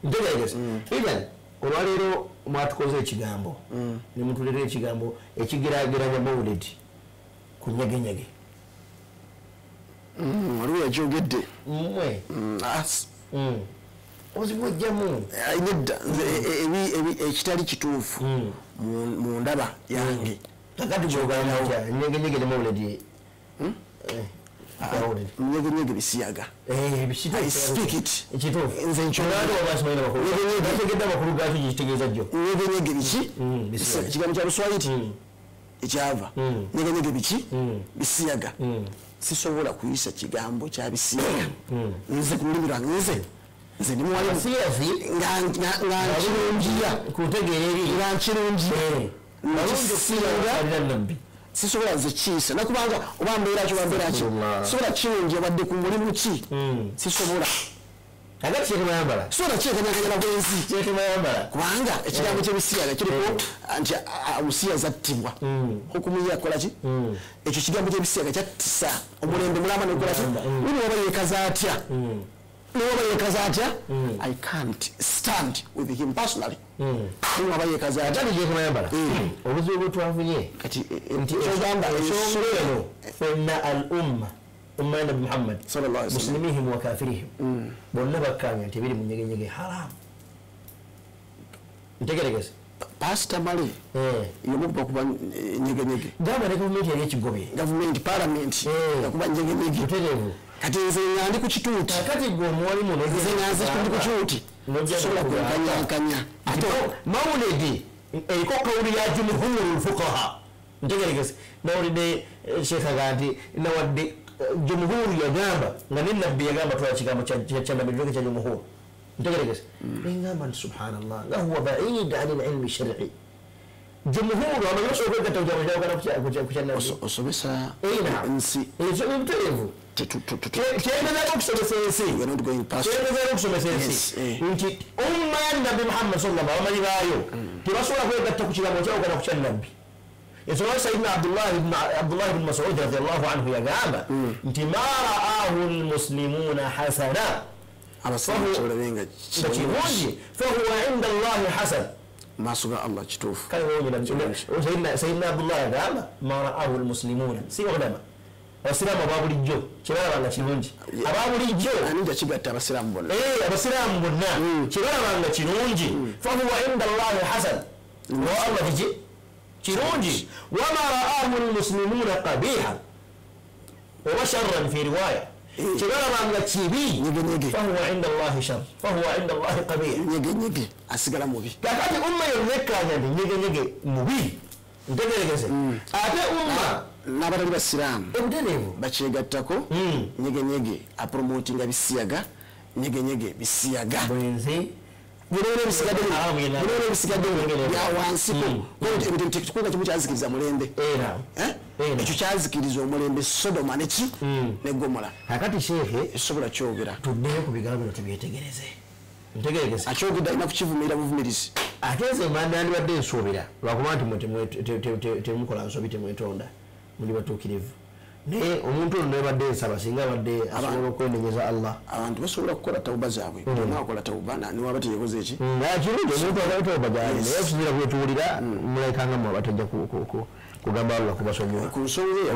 ntegeregeze even olwaleero mwatukoze ekigambo nemutulera ekigambo ekigerageranya mawulidi ku nyegenyege waliwo yakyogedde mwe ozibwejjamu nedda ekitali kituufu mu ndaba yange kakati bwogamba nyegenyege ne mawulidi amawulire nyege bisiyaga I speak it nze nkyogedde amakulu gaakyo gikitegeeza jjo nyege biki ekigambo kya Luswayiri ekyava nyege biki bisiyaga sisobola kuyisa kigambo kya bisiyaga nze ku lulimi lwange nze ndi muwalimu nga nkirungiya kutegeera eri nga nkirungiya sisobola nze kiisa nakubanga oba mbeeraki sisobola kirungiya wadde ku mulimu ki sisobola agati kyetemayambala sobola kyekanakanyala bwenzi kubanga ekigambo kyebisiyaga kiriko nti omusiyaza attibwa hukumuye akolaki ekyo kigambo kyebisiyaga kyattisa omulembe mulama nekolaki nini waba yeekaza atya I can't stand with him personally nini waba yeekaza atya agati kyetemayambala obuzibu bwetwafunye kati nti ekigamba ensonga fenna al umma umma nabi Muhammad muslimihim wa kafirihim bonna bakkanya nti biri mu nyegenyege haramu ntegeregese Pastor Male yomukuba kuba nyegenyege gamba ne gavumenti yali ekigobye gavumenti parliament yakuba nyegenyege mutereevu kati nze ngandi ku kituuti kati gwe omuwalimu nze nganze ku kituuti sobola kwenkanya ate mawulidi eriko kawuli ya jumhurul fuqaha ntegeregese nawulidde sheekh aganti nawadde jumhuru yagamba nga ninabbi yagamba twala kigambo kyanabiroke kya jumhuru ntegeregese nengamba nti subhanallah nga huwa baid ani lilmi shari jumhuru amanyoso okwegatta kukyanabi osomesa nsi ebitereevu kyendezaako okusomesa ensi kyendezaako okusomesa ensi nti umma nabi Muhammad sallallahu abamanyi baayo tebasobola kwegatta ku kigambo kyawogana ku kyanabbi ensonga sayidina abdullah ibn Mas'ud radiyallahu anhu yagamba nti ma ra'ahu almuslimuna hasana kirungi fahuwa inda Allahi hasan maaso ga Allah kituufu kale sayidina abdullah yagamba ma ra'ahu almuslimuna si ulama abasiraamu ababulijjo kyebalabanga kirungi ababulijjo aninja kigatta abasiraamu bonna abasiraamu bonna kyebalabanga kirungi fahuwa inda Allahi hasan wa Allah kiki kirungi wama ra'ahu almuslimuna qabiha wa sharran fi riwaya kibalabanga kibi fahuwa inda Allahi shar fahuwa inda Allahi qabih nyege asigala mubi kakati umma yonekanya ndi nyege mubi ntegeregese ate umma n'abatali basiraamu ebutereevu bakyegattako nyege apromotinga bisiyaga nyege bisiyaga bwenzi birere bisigadde bya wansiko kikuga kimu kyazikiriza mulembe ekyo kyazikiriza omulembe Sodoma neki ne Gomora kakati shehe esobola kyogera tuddeyo ku bigambo bino tubyetegereze ntegeregese akyogedde alina kukivumirira buvumirizi ate nze mandandibadde nsuubira lwakuba nti temukola nsobi temwetonda muli batuukirivu naye omuntu ono nebadde nsaba singa abadde asobola okwenenyeza Allah abantu basobola kukola tawuba zaabwe nakola tawuba niwaba teyekoze eki kirungi omuntu akola tawuba gyali naye okusinzira bwetuwulira mulekanga mu abatajja kugamba Allah kubasonyiwa ku nsonga eyo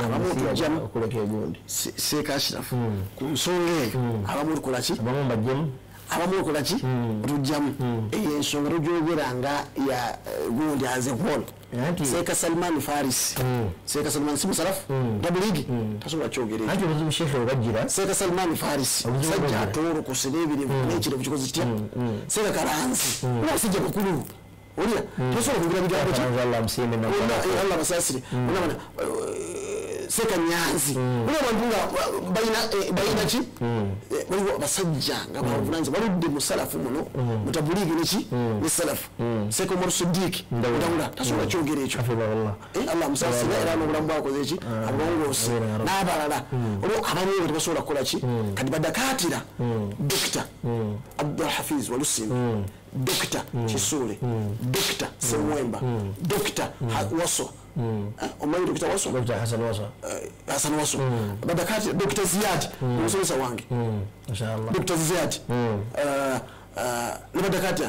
abamu tujjamu okuleka egundi Seeka Ashrafu ku nsonga eyo abamu tukolaki abamu mbajjemu abamu okolaki tujjamu eyo ensonga tujogera nga ya gundi aze kwolo Seeka Salman Farisi Seeka Salman si musalafu dabuligi tasobola kyogera anti obuzibu sheekhe obajjira Seeka Salman Farisi sajja atoolokose n'ebirimu n'ekirabo kikoze kitya Seeka Kalanzi n'abasajja bakulu olira tosobola kugira bigambo ki Allah basasire Seeka Nyanzi abantu nga balina ki waliwo abasajja nga bavunanyizibwa baludde mu salafu muno mutabuligi neki ne salafu Seeka Omar Siddiq ndawula tasobola kyogera ekyo Allah musasire era n'obulamu bwakoze eki abongoose n'abalala olwo abamu tebasobola kukola ki kati badakaatira Dr. Abdul Hafiz Walusim Dr. Kisule Dr. Semwemba Dr. Waso omanyi Dr. Waso Dr. Hassan Waso badakati Dr. Ziyad omusomesa wange inshallah Dr. Ziyad ne badakati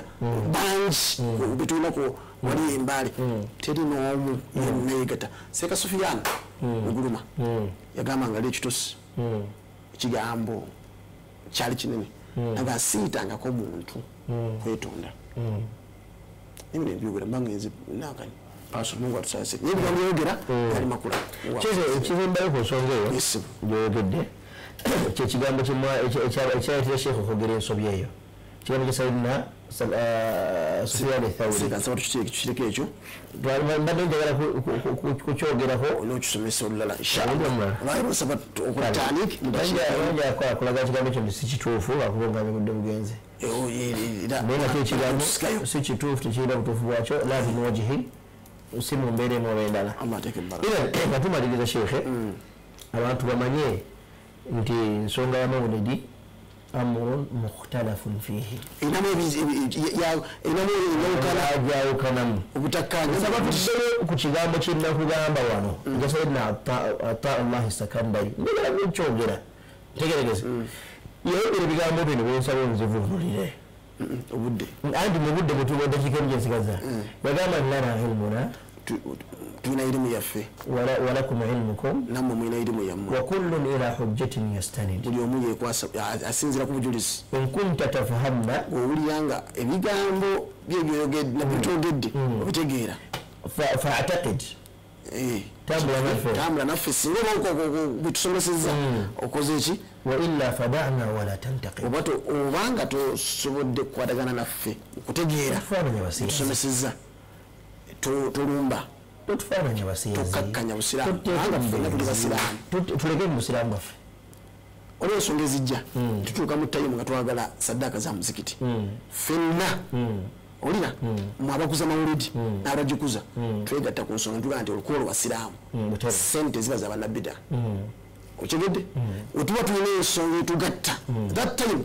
bangi betulako wali embali teri n'omu yenneegata Seeka Sufyan Muguluma yagamba nga ekitosi ekigambo kyali kinene nga asiitangako omuntu kwetonda ebyo nebyogera mbangenze nakani Pastor Mungu atusase nibi byogera ali makula ekizimbayo ku nsonga eyo gy'oyogedde kyekigambo ekyayitira sheekh okwogera ensobi eyo kigambo kya Sayyidina Sufyan ath-Thawri tukireke ekyo mbadde njagala kukyogerako n'okisomesa olulala inshallah kulaga ekigambo ekyo nti si kituufu lwakuba nga bigudde bugenze naye nate ekigambo si kituufu tekirina butuufu bwakyo la bimuwajihi si mu mbeera emu oba endala nga tumaliriza sheekhe abantu bamanye nti ensonga ya mawulidi amrun mukhtalafun fihi ajawukanamu sabatuddeyo ku kigambo kyenakugamba wano nga Sayyidina Ata Allah Sakandari njagala kukyogera tegeregeze yayogera ebigambo bino byensaba onzivunulire obudde anti mu budde bwetuba eddakiika emugyensigaza yagamba lana ilmuna tulina irimu yaffe walakum ilmukum nammwe mulina irimu yammwe wa kullun ila hujjatin yastanid buli omu yekwasa asinzira ku bujulizi in kunta tafahamna owuliranga ebigambo byebyoyogedde nabitogedde obitegeera fa'taqid tambula naffe singa bitusomesezza okoze eki wa illa fada'na wala tantaqid obanga tosobodde kukwatagana naffe okutegeera bitusomesezza tolumba totufaananya basiyazi tokakkanya busiraamu fenna tuli basiraamu tuleke mu busiraamu bwaffe olwo ensonga ezijja tutuuka mu tayimu nga twagala saddaaka za muzikiti fenna olina mwabakuza mawulidi n'abagikuza twegatta ku nsonga tugaa nti olukolo basiraamu sente ziba zabannabida okigedde wetuba tulina ensonga etugatta that time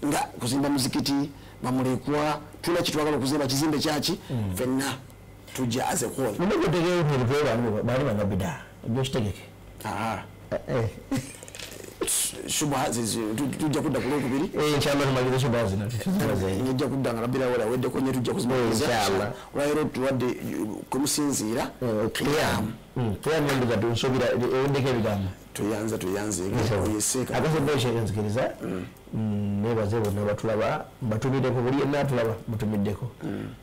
nga kuzimba muzikiti bamulekwa tulina kitwagala okuzimba kizimbe kyaki fenna tujja as a whole bali bannabida ojja okitegeke shubha tujja kudda ku lwokubiri inshallah tumalize shubha zino njja kudda nga rabbira wala weddeko nye tujja kuzimaliza olwaleero tuwadde kumusinziira qiyam embuga tunsobira ewendeko ebigambo tuyanze akasebaekenzikiriza nebaze bonna batulaba batumiddeko buli yenna atulaba mutumiddeko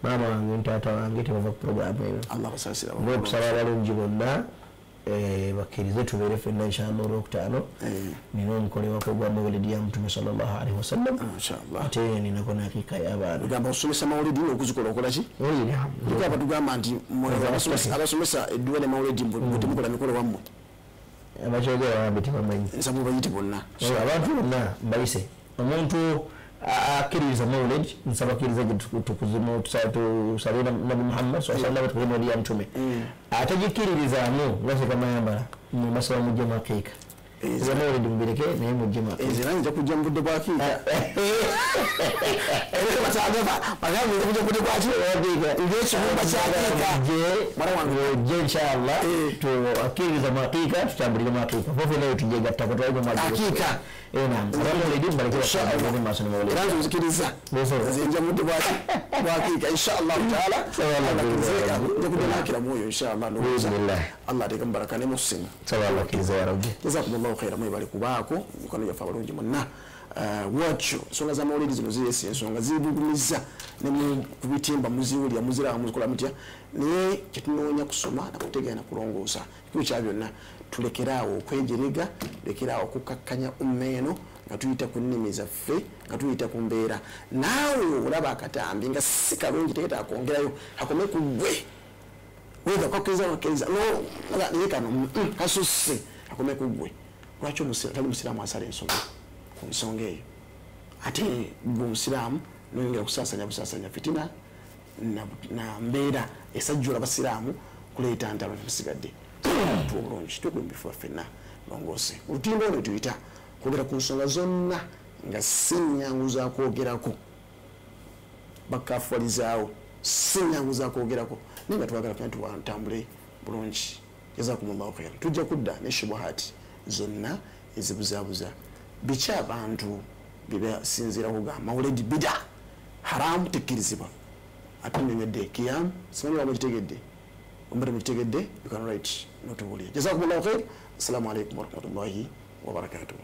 maama wange ntaata wange tebava ku programu eyo ngaokusaba abalungi bonna bakkirize tubeere fenna inshallah olwokutaano nina omukolewako gwa mawulidi ya mutume sallallahu alaihi wasallam ate ninako nakiika y'abaana osomesa mawulidi okuzikola okolaki aba tugamba nti abasomesa edduwa ne mawulidi temukola mikolo wammwe abakyogera bambi tebamanyi nsaba bayite bonna abantu bonna mbayise omuntu akkiririza mawulid nsaba akkiriza tukuzimu tusabe nabi Muhammad sallallahu alaihi wasallam ya mtume atagikkiririzaamu ngasekamanyambala mumasaba mujjemu akiika ya mawulid mubireke naye mujjemu akiika nzira nja kujja mu budde bwa akiika kujja budde bwa akiika ng'ekibumba ky'akiika ojje inshallah tuakkiririza mu akiika tutambulire mu akiika foofu nayo tujegattako twalire mu akiika era nzikiriza nja mudde bwakiika inshallah taala njakuddenakira mwoyo inshallah allah ateeka mubaraka ne musinga jazakumullahu khaira mwebali kubaako mikono gyaffe abalungi mwonna watyo ensonga za mawulidi zino zirese ensonga zibugumiza ne kubitimba muziwulira muziraba muzikola mutya naye kyetunoonya kusoma nakutegeera nakulongoosa kikulu kya byonna tulekeraawo okwejerega tulekeraawo okukakkanya ummeeno nga tuyita ku nnimi zaffe nga tuyita ku mbeera naawe olaba akatambi nga si kalungi tegeta akongerayo akome ku gwe wega kwakkiriza naye kano kasusse akome ku gwe lwaki tali musiraamu asala ensonga ku nsonga eyo ate gwe omusiraamu noyongera kusaasanya fitina na mbeera esajjula basiraamu kuleeta ntalo tusigadde obulungi tukulumbifu ffenna longoose olutindo ono tuyita kwogera ku nsonga zonna nga si nnyangu zakwogerako bakafuwalizaawo si nnyangu zakwogerako naye nga twagala fena tuwantambule bulungi jazakumullahu khaira tujja kudda ne shubuhati zonna ezibuzaabuza biki abantu byebasinziira kugamba mawulidi bida haramu tekkirizibwa ate nnyonnyodde kiyamu simanyi wamu kitegedde ombere mukitegedde you can write notubulire jazakumullahu khair assalamu alaikum warahmatullahi wabarakatuh